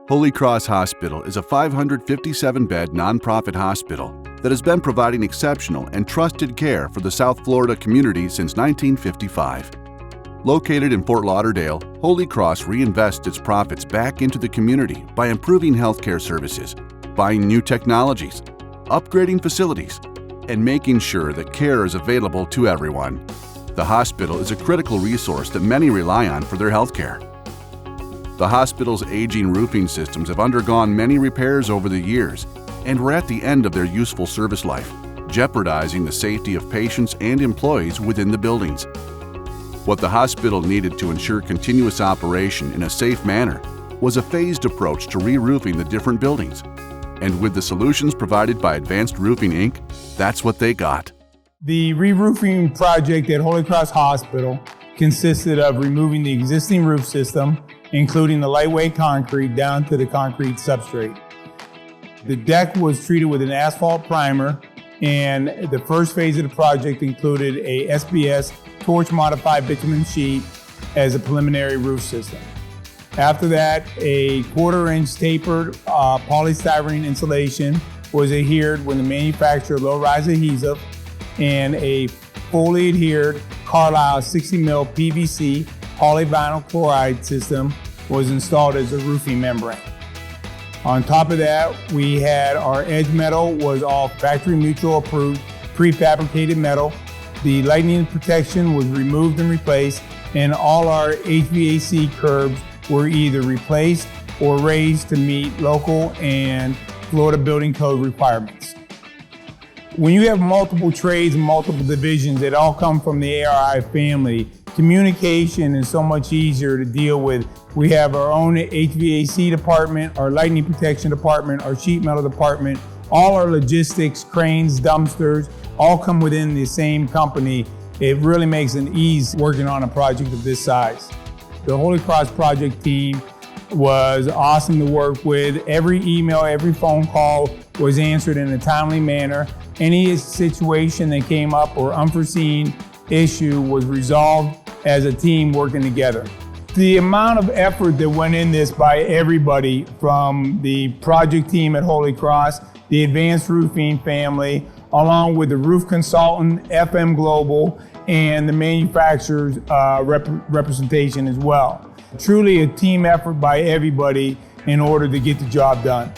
Holy Cross Hospital is a 557-bed nonprofit hospital that has been providing exceptional and trusted care for the South Florida community since 1955. Located in Fort Lauderdale, Holy Cross reinvests its profits back into the community by improving healthcare services, buying new technologies, upgrading facilities, and making sure that care is available to everyone. The hospital is a critical resource that many rely on for their healthcare. The hospital's aging roofing systems have undergone many repairs over the years and were at the end of their useful service life, jeopardizing the safety of patients and employees within the buildings. What the hospital needed to ensure continuous operation in a safe manner was a phased approach to re-roofing the different buildings. And with the solutions provided by Advanced Roofing, Inc., that's what they got. The re-roofing project at Holy Cross Hospital consisted of removing the existing roof system, including the lightweight concrete down to the concrete substrate. The deck was treated with an asphalt primer, and the first phase of the project included a SBS torch-modified bitumen sheet as a preliminary roof system. After that, a 1/4-inch tapered polystyrene insulation was adhered with the manufacturer low-rise adhesive, and a fully adhered Carlisle 60 mil PVC polyvinyl chloride system was installed as a roofing membrane. On top of that, we had our edge metal was all factory mutual approved prefabricated metal. The lightning protection was removed and replaced, and all our HVAC curbs were either replaced or raised to meet local and Florida building code requirements. When you have multiple trades and multiple divisions that all come from the ARI family, communication is so much easier to deal with. We have our own HVAC department, our lightning protection department, our sheet metal department, all our logistics, cranes, dumpsters, all come within the same company. It really makes an ease working on a project of this size. The Holy Cross project team was awesome to work with. Every email, every phone call was answered in a timely manner. Any situation that came up or unforeseen issue was resolved as a team working together. The amount of effort that went in this by everybody from the project team at Holy Cross, the Advanced Roofing family, along with the roof consultant, FM Global, and the manufacturer's representation as well. Truly a team effort by everybody in order to get the job done.